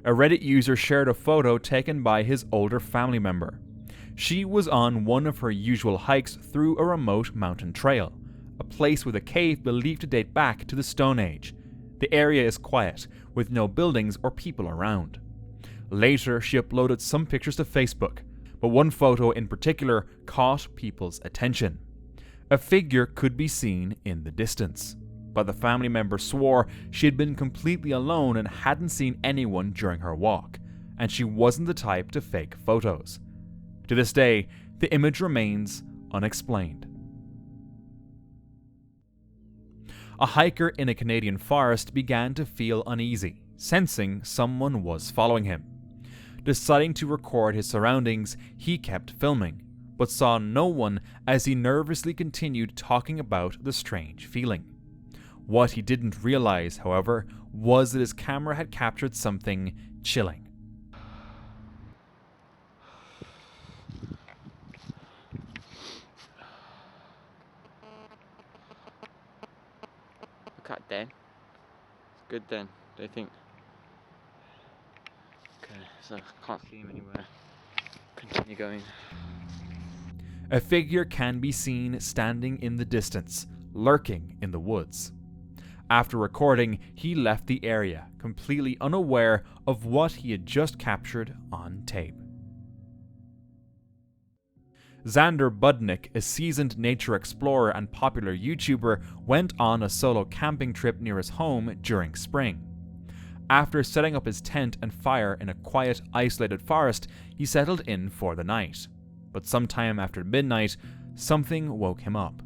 A Reddit user shared a photo taken by his older family member. She was on one of her usual hikes through a remote mountain trail, a place with a cave believed to date back to the Stone Age. The area is quiet, with no buildings or people around. Later, she uploaded some pictures to Facebook, but one photo in particular caught people's attention. A figure could be seen in the distance, but the family member swore she had been completely alone and hadn't seen anyone during her walk, and she wasn't the type to fake photos. To this day, the image remains unexplained. A hiker in a Canadian forest began to feel uneasy, sensing someone was following him. Deciding to record his surroundings, he kept filming, but saw no one as he nervously continued talking about the strange feeling. What he didn't realize, however, was that his camera had captured something chilling. Cut then. Good then, they think. Okay, so I can't see him anywhere. Continue going. A figure can be seen standing in the distance, lurking in the woods. After recording, he left the area, completely unaware of what he had just captured on tape. Xander Budnick, a seasoned nature explorer and popular YouTuber, went on a solo camping trip near his home during spring. After setting up his tent and fire in a quiet, isolated forest, he settled in for the night. But sometime after midnight, something woke him up.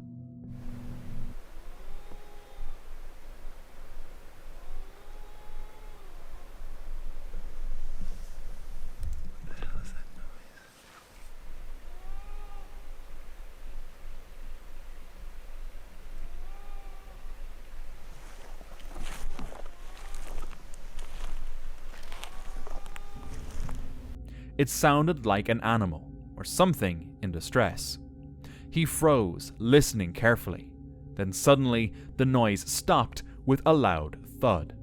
It sounded like an animal, or something in distress. He froze, listening carefully. Then suddenly, the noise stopped with a loud thud.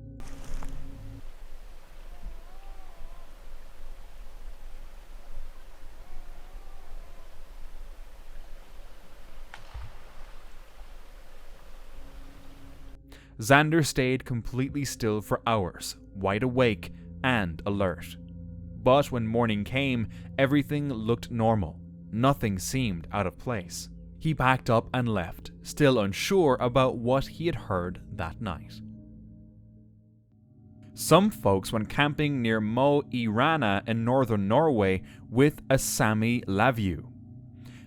Xander stayed completely still for hours, wide awake and alert. But when morning came, everything looked normal. Nothing seemed out of place. He packed up and left, still unsure about what he had heard that night. Some folks went camping near Mo I Rana in northern Norway with a Sami Laview.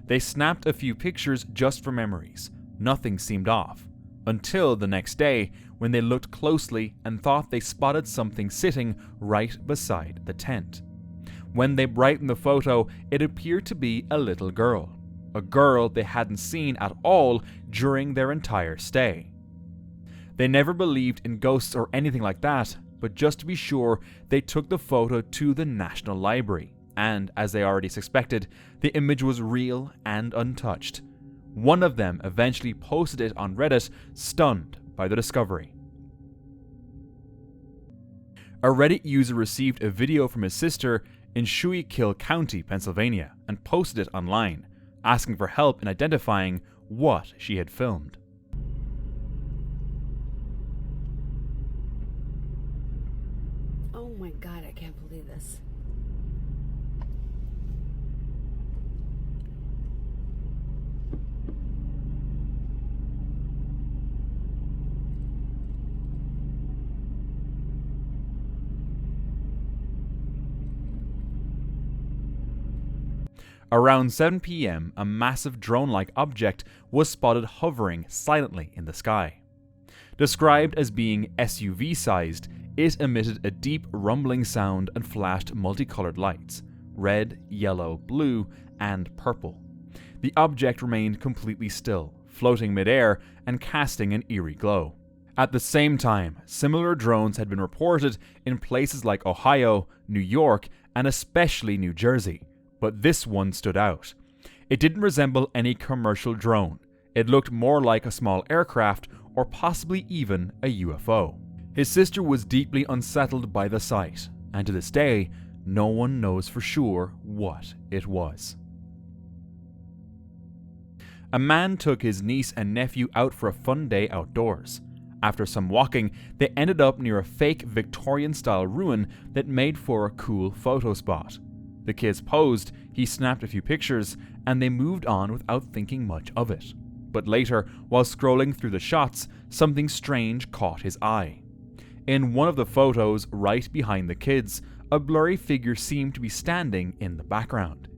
They snapped a few pictures just for memories. Nothing seemed off. Until the next day, when they looked closely and thought they spotted something sitting right beside the tent. When they brightened the photo, it appeared to be a little girl. A girl they hadn't seen at all during their entire stay. They never believed in ghosts or anything like that, but just to be sure, they took the photo to the National Library, and as they already suspected, the image was real and untouched. One of them eventually posted it on Reddit, stunned by the discovery. A Reddit user received a video from his sister in Schuylkill County, Pennsylvania, and posted it online, asking for help in identifying what she had filmed. Oh my god, I can't believe this. Around 7 p.m., a massive drone-like object was spotted hovering silently in the sky. Described as being SUV-sized, it emitted a deep rumbling sound and flashed multicolored lights: red, yellow, blue, and purple. The object remained completely still, floating mid-air and casting an eerie glow. At the same time, similar drones had been reported in places like Ohio, New York, and especially New Jersey. But this one stood out. It didn't resemble any commercial drone. It looked more like a small aircraft or possibly even a UFO. His sister was deeply unsettled by the sight, and to this day, no one knows for sure what it was. A man took his niece and nephew out for a fun day outdoors. After some walking, they ended up near a fake Victorian-style ruin that made for a cool photo spot. The kids posed, he snapped a few pictures, and they moved on without thinking much of it. But later, while scrolling through the shots, something strange caught his eye. In one of the photos, right behind the kids, a blurry figure seemed to be standing in the background.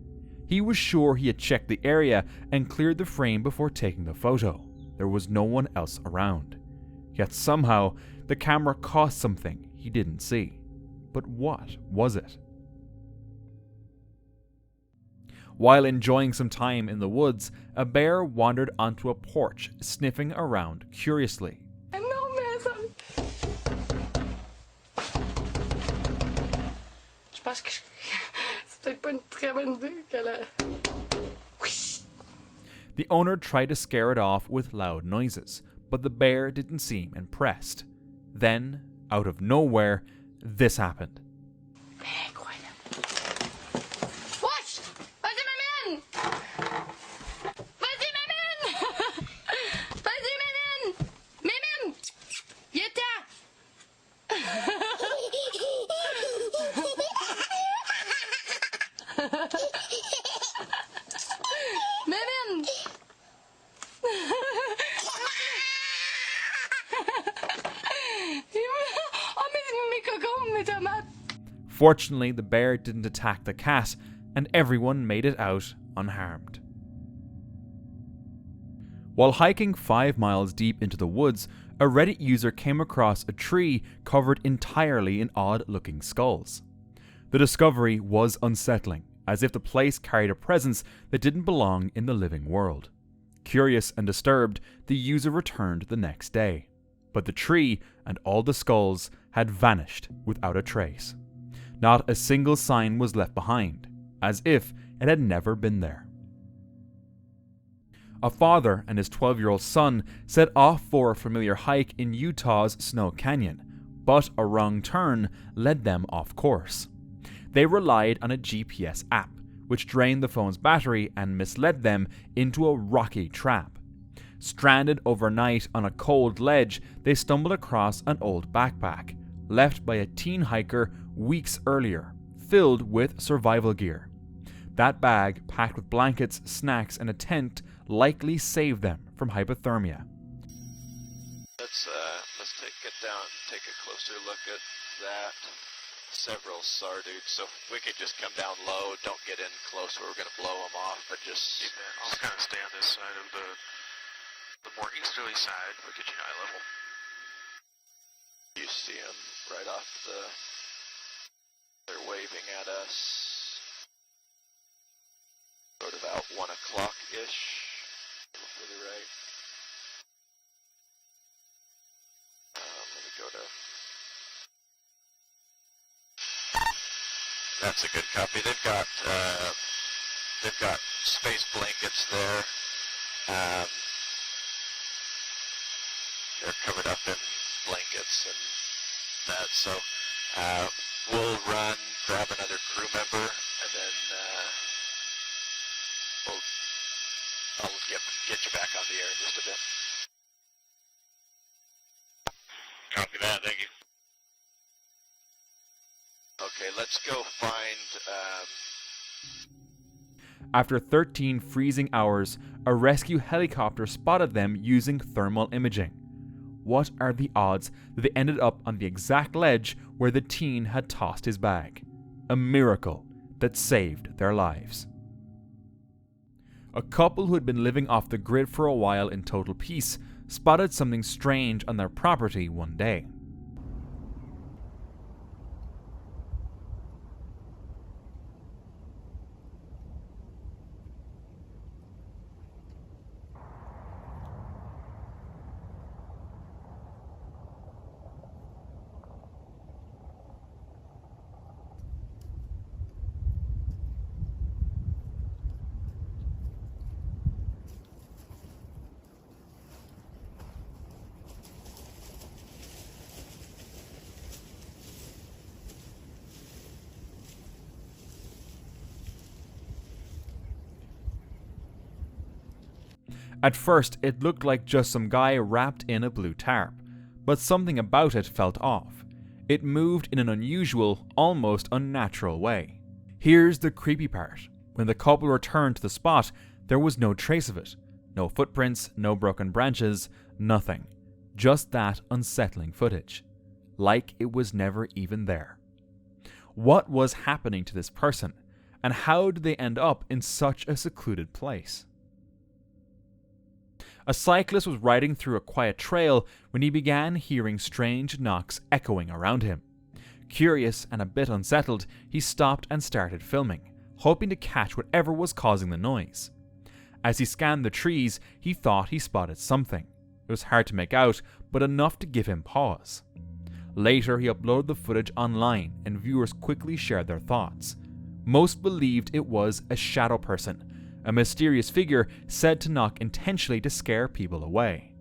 He was sure he had checked the area and cleared the frame before taking the photo. There was no one else around. Yet somehow, the camera caught something he didn't see. But what was it? While enjoying some time in the woods, a bear wandered onto a porch, sniffing around curiously. The owner tried to scare it off with loud noises, but the bear didn't seem impressed. Then, out of nowhere, this happened. Fortunately, the bear didn't attack the cat, and everyone made it out unharmed. While hiking 5 miles deep into the woods, a Reddit user came across a tree covered entirely in odd-looking skulls. The discovery was unsettling, as if the place carried a presence that didn't belong in the living world. Curious and disturbed, the user returned the next day. But the tree and all the skulls had vanished without a trace. Not a single sign was left behind, as if it had never been there. A father and his 12-year-old son set off for a familiar hike in Utah's Snow Canyon, but a wrong turn led them off course. They relied on a GPS app, which drained the phone's battery and misled them into a rocky trap. Stranded overnight on a cold ledge, they stumbled across an old backpack, left by a teen hiker weeks earlier, filled with survival gear. That bag, packed with blankets, snacks, and a tent, likely saved them from hypothermia. Let's get down and take a closer look at that. Several SAR dudes, so if we could just come down low, don't get in close where we're going to blow them off, but just... I'll kind of stay on this side of the more easterly side, we'll get you eye level. You see them right off they're waving at us. Sort of about 1 o'clock-ish, a little further right. Let me go to... That's a good copy. They've got space blankets there. They're covered up in blankets and that. So we'll run, grab another crew member, and then I'll get you back on the air in just a bit. Copy that. Thank you. Okay, let's go find... After 13 freezing hours, a rescue helicopter spotted them using thermal imaging. What are the odds that they ended up on the exact ledge where the teen had tossed his bag? A miracle that saved their lives. A couple who had been living off the grid for a while in total peace spotted something strange on their property one day. At first, it looked like just some guy wrapped in a blue tarp, but something about it felt off. It moved in an unusual, almost unnatural way. Here's the creepy part. When the couple returned to the spot, there was no trace of it. No footprints, no broken branches, nothing. Just that unsettling footage. Like it was never even there. What was happening to this person? And how did they end up in such a secluded place? A cyclist was riding through a quiet trail when he began hearing strange knocks echoing around him. Curious and a bit unsettled, he stopped and started filming, hoping to catch whatever was causing the noise. As he scanned the trees, he thought he spotted something. It was hard to make out, but enough to give him pause. Later, he uploaded the footage online, and viewers quickly shared their thoughts. Most believed it was a shadow person, a mysterious figure said to knock intentionally to scare people away.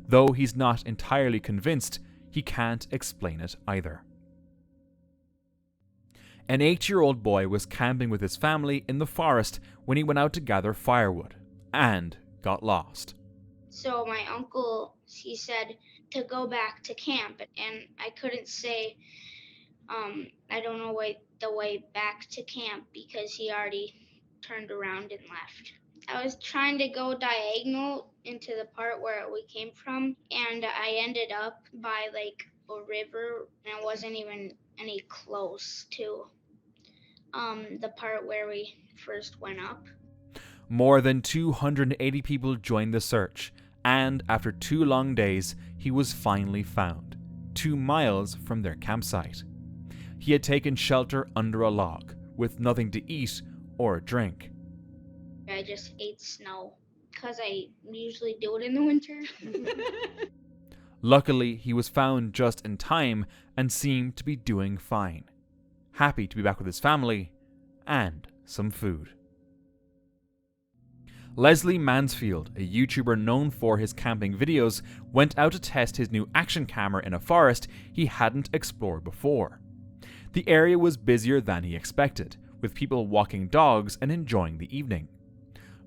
Though he's not entirely convinced, he can't explain it either. An 8-year-old boy was camping with his family in the forest when he went out to gather firewood, and got lost. So my uncle, he said to go back to camp, and I couldn't say, I don't know the way back to camp because he already turned around and left. I was trying to go diagonal into the part where we came from, and I ended up by like a river, and I wasn't even any close to the part where we first went up. More than 280 people joined the search, and after 2 long days, he was finally found, 2 miles from their campsite. He had taken shelter under a log, with nothing to eat or drink. I just ate snow, because I usually do it in the winter. Luckily, he was found just in time and seemed to be doing fine. Happy to be back with his family and some food. Leslie Mansfield, a YouTuber known for his camping videos, went out to test his new action camera in a forest he hadn't explored before. The area was busier than he expected, with people walking dogs and enjoying the evening.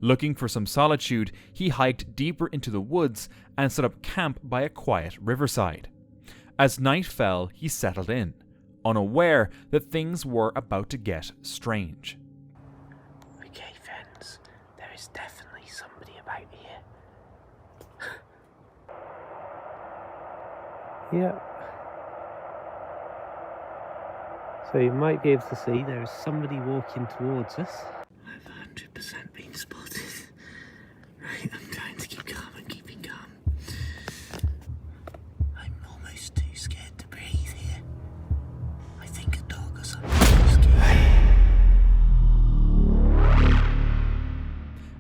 Looking for some solitude, he hiked deeper into the woods and set up camp by a quiet riverside. As night fell, he settled in, unaware that things were about to get strange. Okay, friends, there is definitely somebody about here. Yeah. So you might be able to see there is somebody walking towards us. I've 100% been spotted. Right, I'm trying to keep calm and keeping calm. I'm almost too scared to breathe here. I think a dog or something is scared.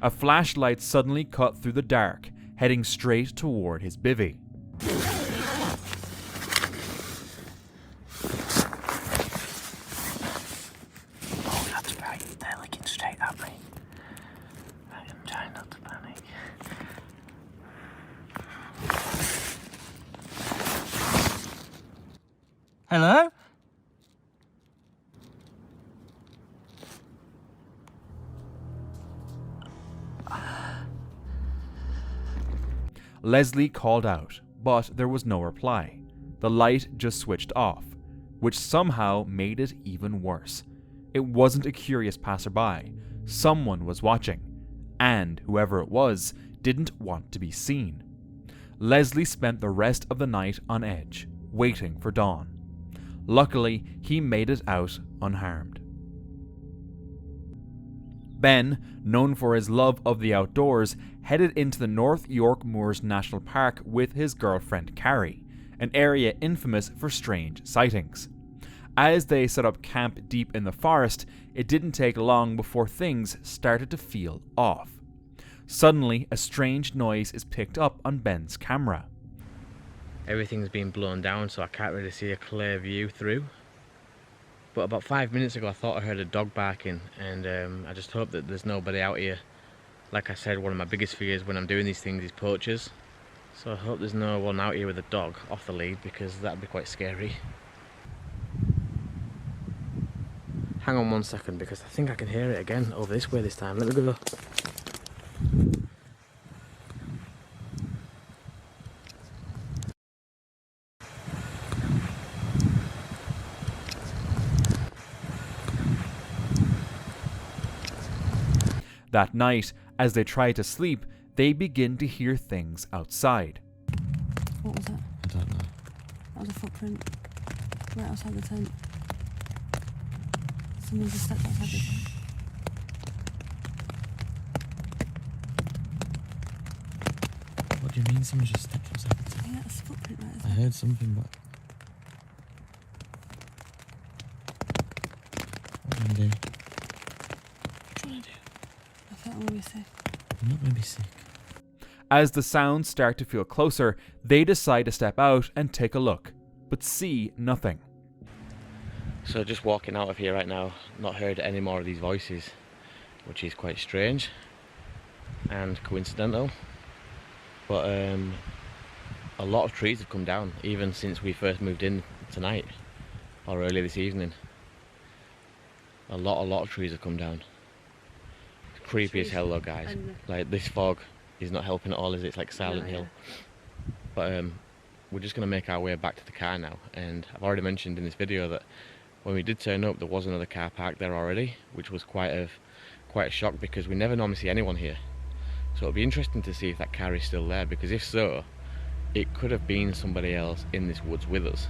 A flashlight suddenly cut through the dark, heading straight toward his bivvy. Oh, that's right. They're looking straight at me. Right, I'm trying not to panic. Hello? Leslie called out, but there was no reply. The light just switched off, which somehow made it even worse. It wasn't a curious passerby. Someone was watching, and whoever it was didn't want to be seen. Leslie spent the rest of the night on edge, waiting for dawn. Luckily, he made it out unharmed. Ben, known for his love of the outdoors, headed into the North York Moors National Park with his girlfriend Carrie, an area infamous for strange sightings. As they set up camp deep in the forest, it didn't take long before things started to feel off. Suddenly, a strange noise is picked up on Ben's camera. Everything's been blown down, so I can't really see a clear view through. But about 5 minutes ago I thought I heard a dog barking, and I just hope that there's nobody out here. Like I said, one of my biggest fears when I'm doing these things is poachers. So I hope there's no one out here with a dog off the lead, because that'd be quite scary. Hang on 1 second, because I think I can hear it again over this way this time. Let me go. That night, as they try to sleep, they begin to hear things outside. What was that? I don't know. That was a footprint right outside the tent. Someone just stepped outside the tent. What do you mean someone just stepped outside the tent? Yeah, that's a footprint right I outside. heard something, but... What are you doing? What are you trying to do? I thought I'm gonna be sick. You're not going to be sick. As the sounds start to feel closer, they decide to step out and take a look, but see nothing. So just walking out of here right now, not heard any more of these voices, which is quite strange and coincidental. But a lot of trees have come down, even since we first moved in tonight, or earlier this evening. A lot of trees have come down. It's creepy as hell though, guys. Like, this fog is not helping at all, is it? It's like Silent Hill. But we're just going to make our way back to the car now, and I've already mentioned in this video that when we did turn up, there was another car parked there already, which was quite a shock, because we never normally see anyone here. So it'll be interesting to see if that car is still there, because if so, it could have been somebody else in this woods with us.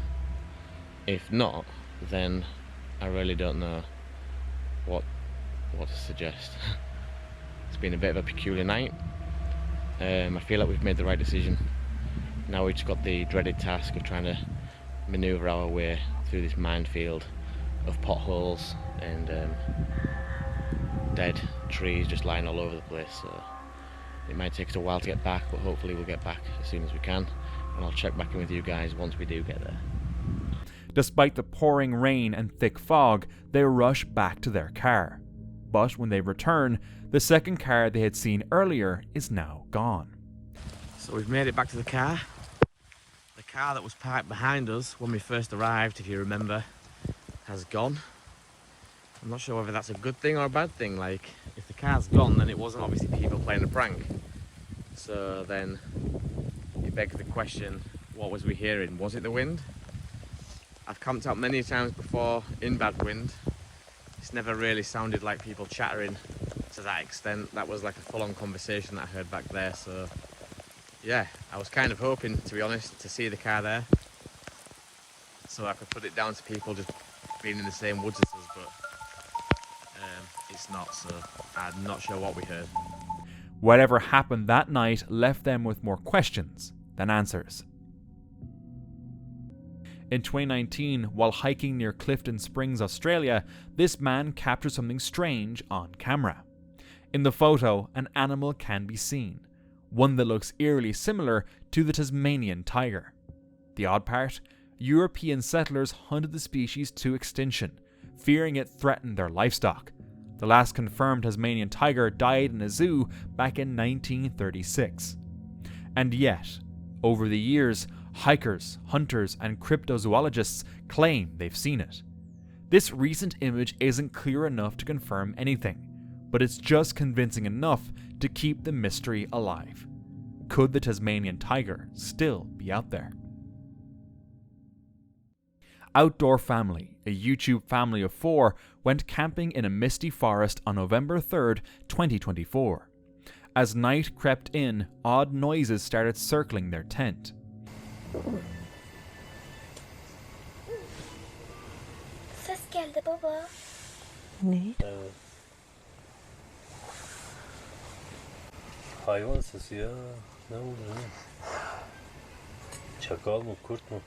If not, then I really don't know what to suggest. It's been a bit of a peculiar night. I feel like we've made the right decision. Now we've just got the dreaded task of trying to manoeuvre our way through this minefield of potholes and dead trees just lying all over the place. So it might take us a while to get back, but hopefully we'll get back as soon as we can, and I'll check back in with you guys once we do get there. Despite the pouring rain and thick fog, they rush back to their car. But when they return, the second car they had seen earlier is now gone. So we've made it back to the car. The car that was parked behind us when we first arrived, if you remember, has gone. I'm not sure whether that's a good thing or a bad thing. Like, if the car's gone, then it wasn't obviously people playing a prank. So then it begs the question, what was we hearing? Was it the wind? I've camped out many times before in bad wind. It's never really sounded like people chattering to that extent. That was like a full-on conversation that I heard back there. So yeah, I was kind of hoping, to be honest, to see the car there, so I could put it down to people just being in the same woods as us, but it's not, so I'm not sure what we heard. Whatever happened that night left them with more questions than answers. In 2019, while hiking near Clifton Springs, Australia, this man captured something strange on camera. In the photo, an animal can be seen, one that looks eerily similar to the Tasmanian tiger. The odd part? European settlers hunted the species to extinction, fearing it threatened their livestock. The last confirmed Tasmanian tiger died in a zoo back in 1936. And yet, over the years, hikers, hunters, and cryptozoologists claim they've seen it. This recent image isn't clear enough to confirm anything, but it's just convincing enough to keep the mystery alive. Could the Tasmanian tiger still be out there? Outdoor Family, a YouTube family of 4, went camping in a misty forest on November 3rd, 2024. As night crept in, odd noises started circling their tent. Ses geldi baba. Ne? Hayvan sesi ya. Ne oldu ne? Çakal mı, kurt mu?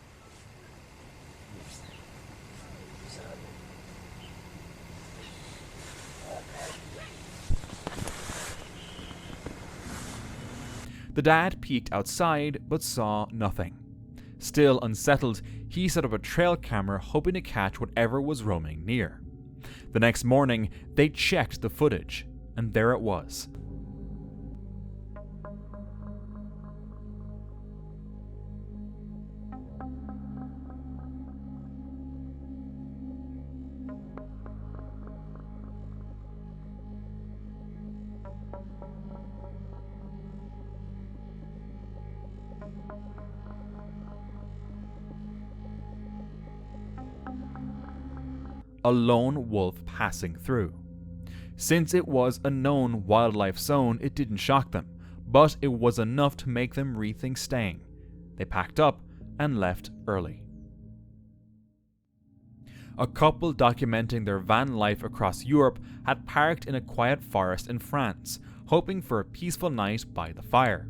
The dad peeked outside but saw nothing. Still unsettled, he set up a trail camera hoping to catch whatever was roaming near. The next morning, they checked the footage, and there it was. A lone wolf passing through. Since it was a known wildlife zone, it didn't shock them, but it was enough to make them rethink staying. They packed up and left early. A couple documenting their van life across Europe had parked in a quiet forest in France, hoping for a peaceful night by the fire.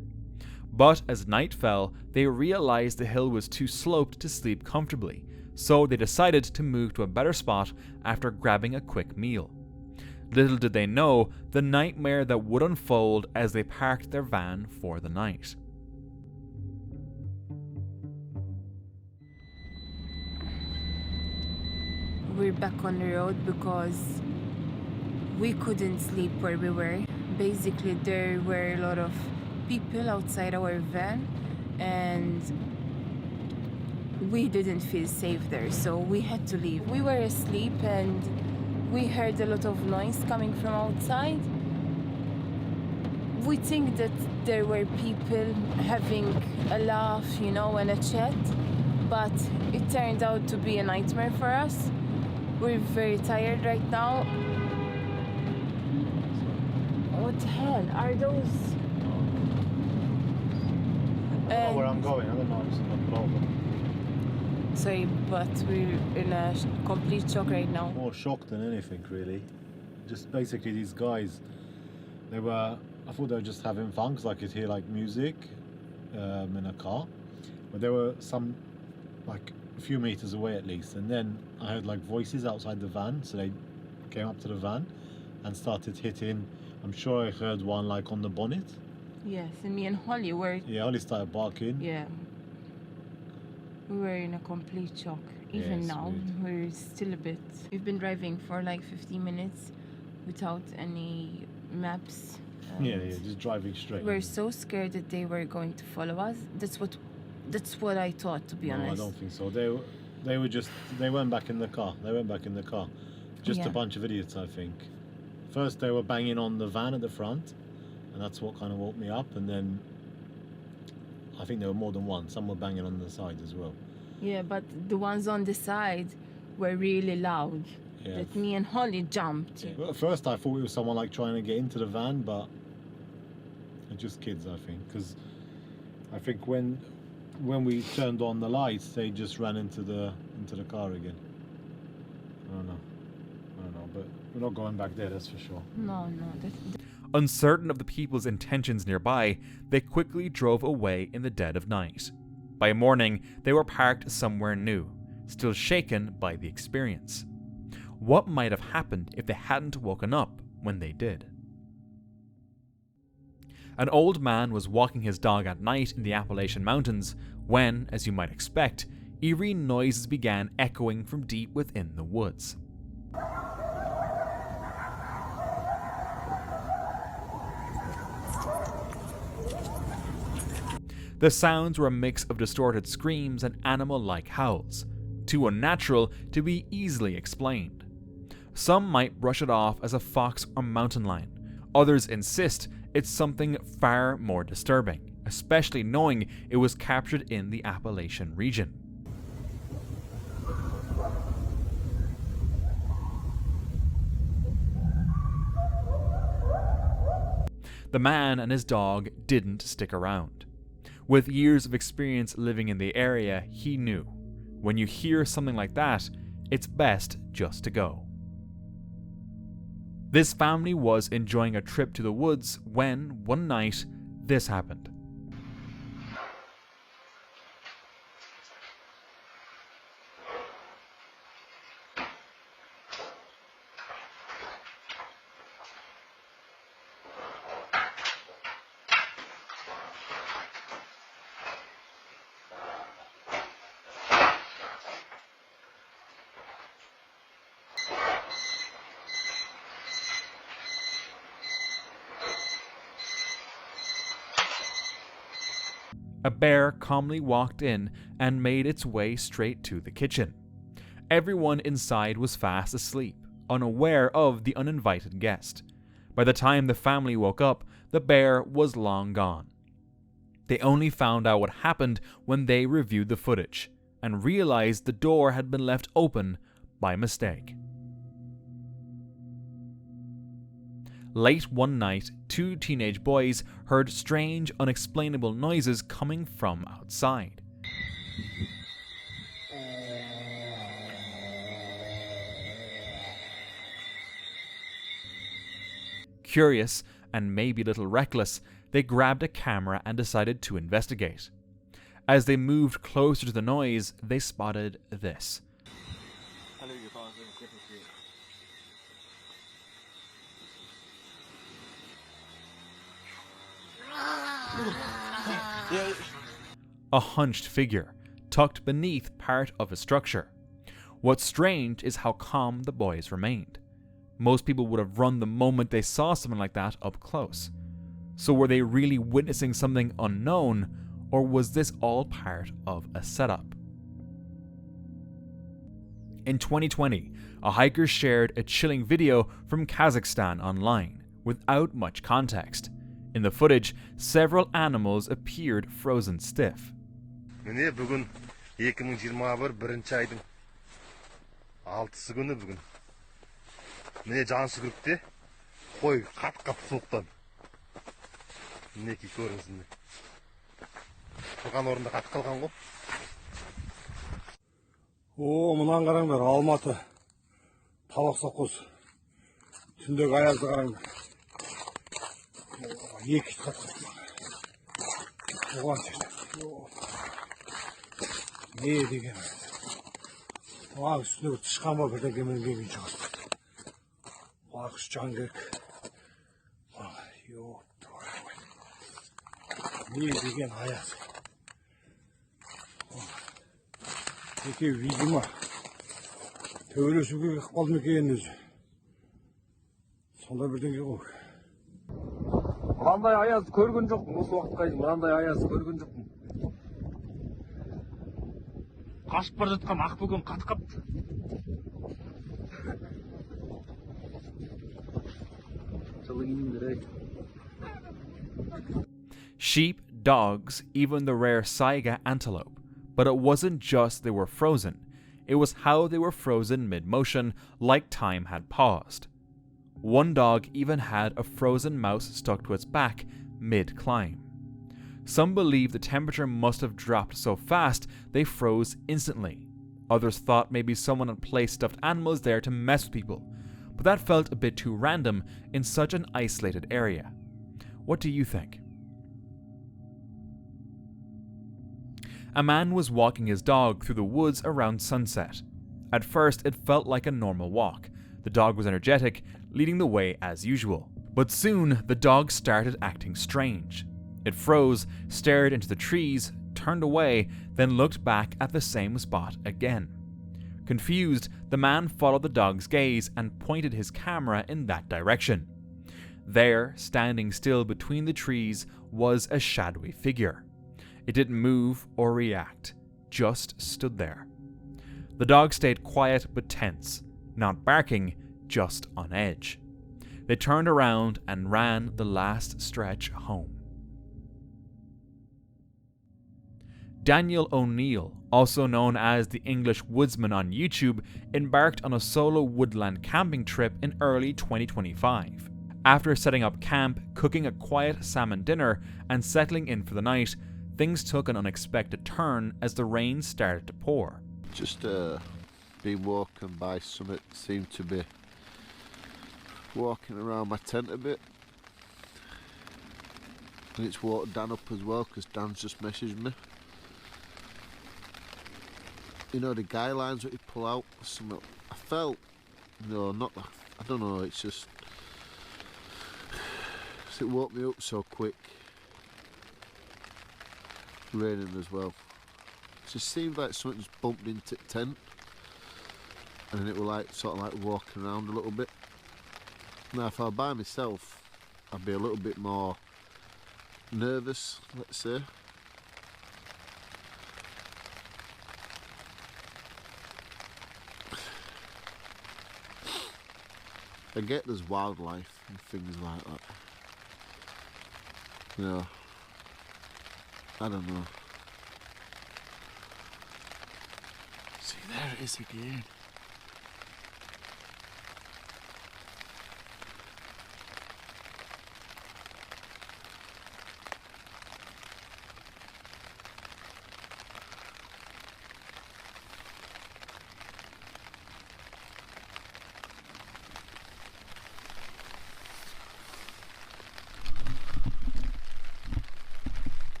But as night fell, they realized the hill was too sloped to sleep comfortably, so they decided to move to a better spot after grabbing a quick meal. Little did they know the nightmare that would unfold as they parked their van for the night. We're back on the road because we couldn't sleep where we were. Basically, there were a lot of people outside our van and we didn't feel safe there, so we had to leave. We were asleep and we heard a lot of noise coming from outside. We think that there were people having a laugh, and a chat, but it turned out to be a nightmare for us. We're very tired right now. What the hell are those? I don't know where I'm going, I don't know, it's not a problem. Sorry, but we're in a complete shock right now. More shocked than anything, really. Just basically these guys, I thought they were just having fun because I could hear like music in a car, but there were some like a few meters away at least, and then I heard like voices outside the van, so they came up to the van and started hitting. I'm sure I heard one like on the bonnet. Yes, and me and Holly were... Yeah, Holly started barking. Yeah. We were in a complete shock. Even now, we're still a bit... We've been driving for like 15 minutes without any maps. Yeah, just driving straight. We're so scared that they were going to follow us. That's what I thought, to be honest. No, I don't think so. They went back in the car. Just a bunch of idiots, I think. First they were banging on the van at the front, and that's what kind of woke me up, and then I think there were more than one. Some were banging on the side as well. Yeah, but the ones on the side were really loud. Yeah. That me and Holly jumped. Yeah. Well, at first I thought it was someone like trying to get into the van, but they're just kids, I think, because I think when we turned on the lights, they just ran into the car again. I don't know, but we're not going back there, that's for sure. No. Uncertain of the people's intentions nearby, they quickly drove away in the dead of night. By morning, they were parked somewhere new, still shaken by the experience. What might have happened if they hadn't woken up when they did? An old man was walking his dog at night in the Appalachian Mountains when, as you might expect, eerie noises began echoing from deep within the woods. The sounds were a mix of distorted screams and animal-like howls, too unnatural to be easily explained. Some might brush it off as a fox or mountain lion. Others insist it's something far more disturbing, especially knowing it was captured in the Appalachian region. The man and his dog didn't stick around. With years of experience living in the area, he knew, when you hear something like that, it's best just to go. This family was enjoying a trip to the woods when, one night, this happened. A bear calmly walked in and made its way straight to the kitchen. Everyone inside was fast asleep, unaware of the uninvited guest. By the time the family woke up, the bear was long gone. They only found out what happened when they reviewed the footage and realized the door had been left open by mistake. late one night, two teenage boys heard strange, unexplainable noises coming from outside. Curious, and maybe a little reckless, they grabbed a camera and decided to investigate. As they moved closer to the noise, they spotted this. A hunched figure, tucked beneath part of a structure. What's strange is how calm the boys remained. Most people would have run the moment they saw something like that up close. So were they really witnessing something unknown, or was this all part of a setup? In 2020, a hiker shared a chilling video from Kazakhstan online, without much context. In the footage, several animals appeared frozen stiff. Mine bugün 2021 birinchi ayning 6-сы күні бүгін. Mine jansı kürükte koy qat-qat soğuktan. Mineki көріңіз. Тұрған орында қатып қалған ғой. О, мұнан қараңдар, Алматы. Табақ саққыз. Түндегі аязды қараңдар. Екі қатып. Оған жерде. Не деген. Оған үстіне тышқан ба бірдеңе мен келген шығасты. Ақш жан керек. Не деген аяз. Екеу видимо төбелесуге ықпал мекенін өзі. Сонда бірдеңе ғой. Мынандай аяз көрген жоқпын осы уақытқа дейін. Мынандай аяз көрген жоқпын. Қашып бара жатқан ақ бөгөн қатқапты. Sheep, dogs, even the rare saiga antelope. But it wasn't just they were frozen, it was how they were frozen mid-motion, like time had paused. One dog even had a frozen mouse stuck to its back mid-climb. Some believe the temperature must have dropped so fast they froze instantly. Others thought maybe someone had placed stuffed animals there to mess with people, but that felt a bit too random in such an isolated area. What do you think? A man was walking his dog through the woods around sunset. At first, it felt like a normal walk. The dog was energetic, leading the way as usual. But soon, the dog started acting strange. It froze, stared into the trees, turned away, then looked back at the same spot again. Confused, the man followed the dog's gaze and pointed his camera in that direction. There, standing still between the trees, was a shadowy figure. It didn't move or react, just stood there. The dog stayed quiet but tense, not barking, just on edge. They turned around and ran the last stretch home. Daniel O'Neill, also known as the English Woodsman on YouTube, embarked on a solo woodland camping trip in early 2025. After setting up camp, cooking a quiet salmon dinner, and settling in for the night, things took an unexpected turn as the rain started to pour. Just been walking by something seemed to be walking around my tent a bit. And it's walked Dan up as well because Dan's just messaged me. You know the guy lines that you pull out, something I felt, no, not that, I don't know, it's just, it woke me up so quick. Raining as well. It just seemed like something just bumped into the tent and then it was like sort of like walking around a little bit. Now if I were by myself I'd be a little bit more nervous, let's say. I get there's wildlife and things like that. You know, I don't know. See, there it is again.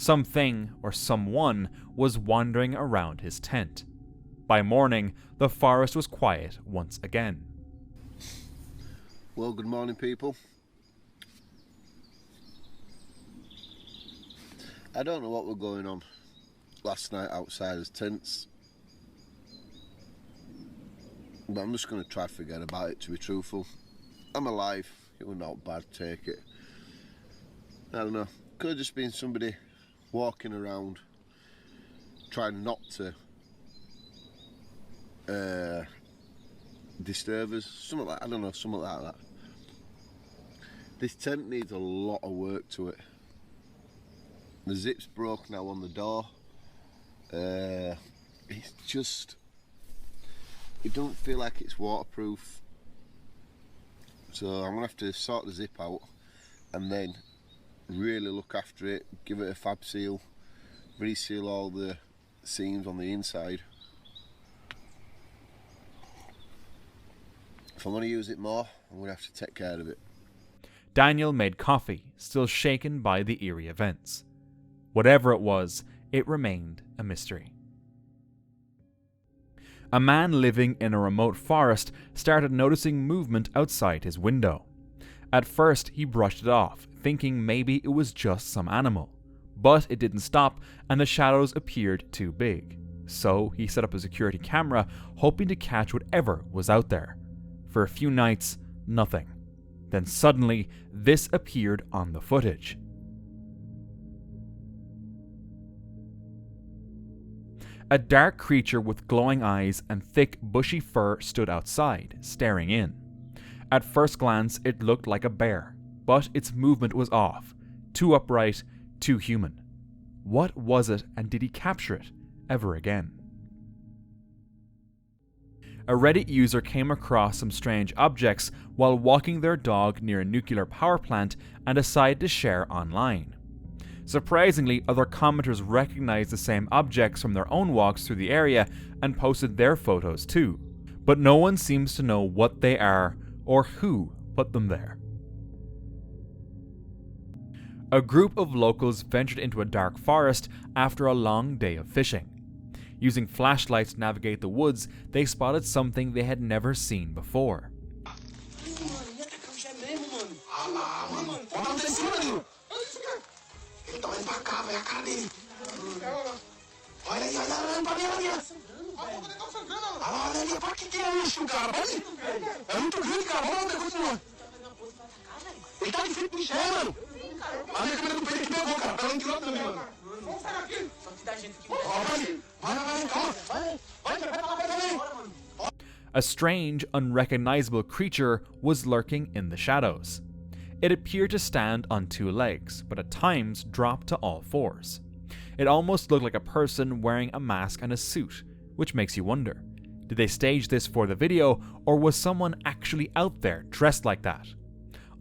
Something or someone was wandering around his tent. By morning, the forest was quiet once again. Well, good morning, people. I don't know what was going on last night outside his tents, but I'm just going to try to forget about it, to be truthful. I'm alive, it was not bad, take it. I don't know, could have just been somebody walking around trying not to disturb us, something like, I don't know, something like that. This tent needs a lot of work to it. The zip's broke now on the door. It's just, it don't feel like it's waterproof. So I'm gonna have to sort the zip out and then really look after it, give it a fab seal, reseal all the seams on the inside. If I want to use it more, I'm gonna have to take care of it. Daniel made coffee, still shaken by the eerie events. Whatever it was, it remained a mystery. A man living in a remote forest started noticing movement outside his window. At first, he brushed it off, thinking maybe it was just some animal. But it didn't stop, and the shadows appeared too big. So he set up a security camera, hoping to catch whatever was out there. For a few nights, nothing. Then suddenly, this appeared on the footage. A dark creature with glowing eyes and thick, bushy fur stood outside, staring in. At first glance, it looked like a bear, but its movement was off. Too upright, too human. What was it, and did he capture it ever again? A Reddit user came across some strange objects while walking their dog near a nuclear power plant and decided to share online. Surprisingly, other commenters recognized the same objects from their own walks through the area and posted their photos too, but no one seems to know what they are or who put them there. A group of locals ventured into a dark forest after a long day of fishing. Using flashlights to navigate the woods, they spotted something they had never seen before. A strange, unrecognizable creature was lurking in the shadows. It appeared to stand on two legs, but at times dropped to all fours. It almost looked like a person wearing a mask and a suit, which makes you wonder, did they stage this for the video, or was someone actually out there dressed like that?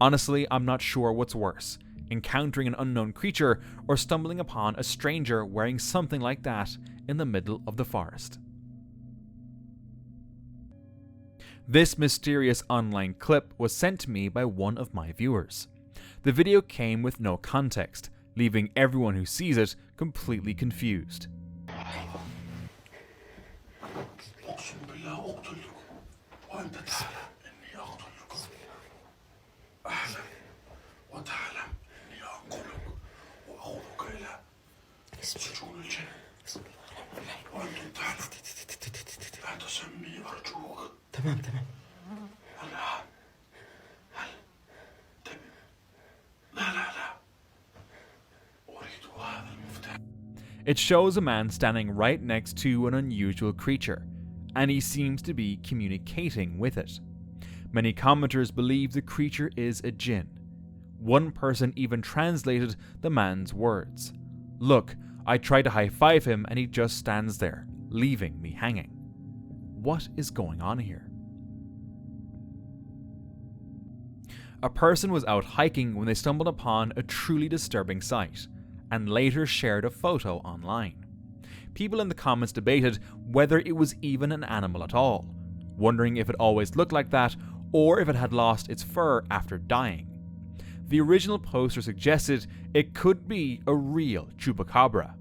Honestly, I'm not sure what's worse, encountering an unknown creature or stumbling upon a stranger wearing something like that in the middle of the forest. This mysterious online clip was sent to me by one of my viewers. The video came with no context, leaving everyone who sees it completely confused. تمام تمام. It shows a man standing right next to an unusual creature, and he seems to be communicating with it. Many commenters believe the creature is a jinn. One person even translated the man's words. "Look, I tried to high-five him and he just stands there, leaving me hanging." What is going on here? A person was out hiking when they stumbled upon a truly disturbing sight, and later shared a photo online. People in the comments debated whether it was even an animal at all, wondering if it always looked like that or if it had lost its fur after dying. The original poster suggested it could be a real chupacabra.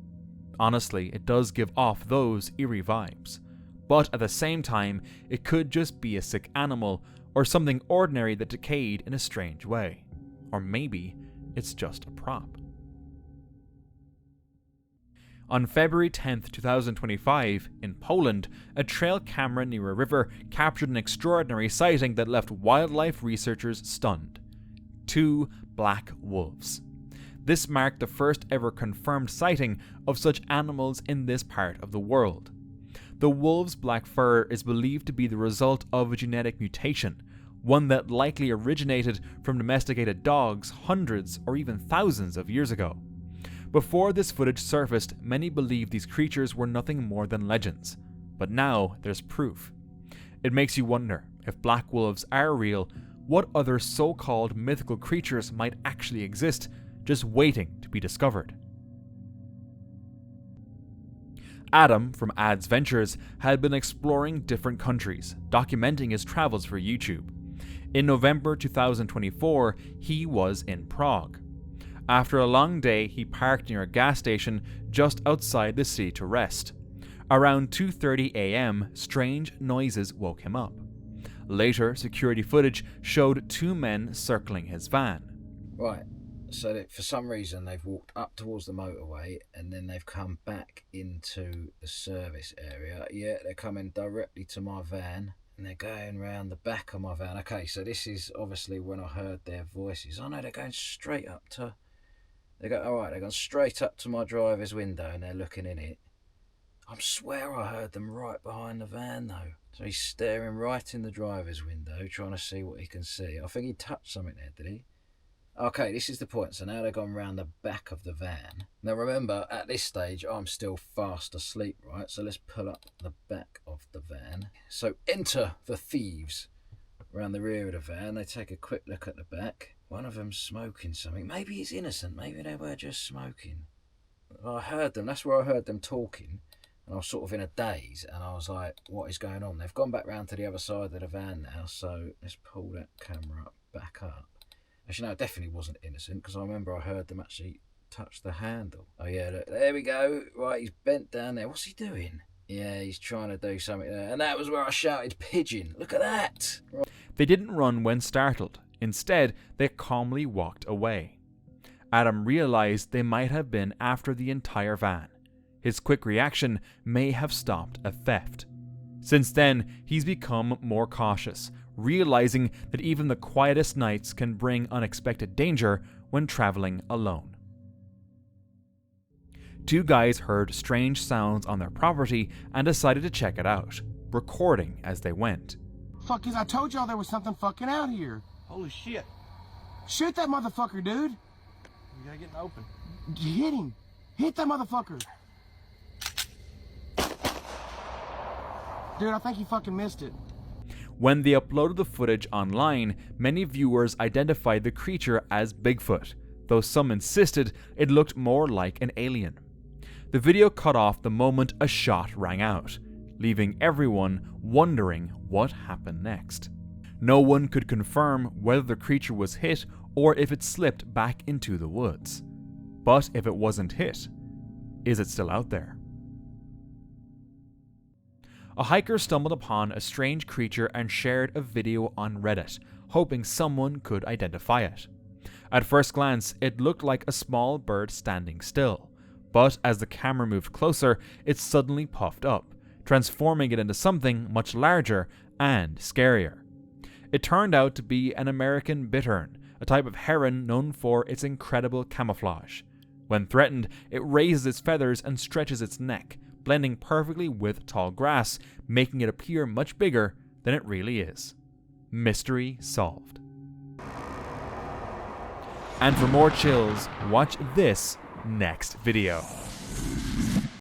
Honestly, it does give off those eerie vibes. But at the same time, it could just be a sick animal or something ordinary that decayed in a strange way. Or maybe it's just a prop. On February 10th, 2025, in Poland, a trail camera near a river captured an extraordinary sighting that left wildlife researchers stunned. 2 black wolves. This marked the first ever confirmed sighting of such animals in this part of the world. The wolves' black fur is believed to be the result of a genetic mutation, one that likely originated from domesticated dogs hundreds or even thousands of years ago. Before this footage surfaced, many believed these creatures were nothing more than legends, but now there's proof. It makes you wonder, if black wolves are real, what other so-called mythical creatures might actually exist, just waiting to be discovered. Adam from Ads Ventures had been exploring different countries, documenting his travels for YouTube. In November 2024, he was in Prague. After a long day, he parked near a gas station just outside the city to rest. Around 2:30 AM, strange noises woke him up. Later, security footage showed 2 men circling his van. Right, so that for some reason they've walked up towards the motorway and then they've come back into the service area. Yeah, they're coming directly to my van and they're going round the back of my van. Okay, so this is obviously when I heard their voices. Oh no, they're going straight up to... Alright, they're going straight up to my driver's window and they're looking in it. I swear I heard them right behind the van though. So he's staring right in the driver's window, trying to see what he can see. I think he touched something there, did he? Okay, this is the point. So now they've gone round the back of the van. Now remember, at this stage, I'm still fast asleep, right? So let's pull up the back of the van. So enter the thieves. Around the rear of the van, they take a quick look at the back. One of them's smoking something. Maybe he's innocent. Maybe they were just smoking. I heard them. That's where I heard them talking. And I was sort of in a daze. And I was like, what is going on? They've gone back round to the other side of the van now. So let's pull that camera back up. Actually, no, it definitely wasn't innocent. Because I remember I heard them actually touch the handle. Oh, yeah, look, there we go. Right, he's bent down there. What's he doing? Yeah, he's trying to do something there. And that was where I shouted pigeon. Look at that. Right. They didn't run when startled. Instead, they calmly walked away. Adam realized they might have been after the entire van. His quick reaction may have stopped a theft. Since then, he's become more cautious, realizing that even the quietest nights can bring unexpected danger when traveling alone. 2 guys heard strange sounds on their property and decided to check it out, recording as they went. Fuck is, I told y'all there was something fucking out here. Holy shit. Shoot that motherfucker, dude. You gotta get open. Hit him. Hit that motherfucker. Dude, I think you fucking missed it. When they uploaded the footage online, many viewers identified the creature as Bigfoot, though some insisted it looked more like an alien. The video cut off the moment a shot rang out, leaving everyone wondering what happened next. No one could confirm whether the creature was hit or if it slipped back into the woods. But if it wasn't hit, is it still out there? A hiker stumbled upon a strange creature and shared a video on Reddit, hoping someone could identify it. At first glance, it looked like a small bird standing still, but as the camera moved closer, it suddenly puffed up, transforming it into something much larger and scarier. It turned out to be an American bittern, a type of heron known for its incredible camouflage. When threatened, it raises its feathers and stretches its neck, blending perfectly with tall grass, making it appear much bigger than it really is. Mystery solved. And for more chills, watch this next video.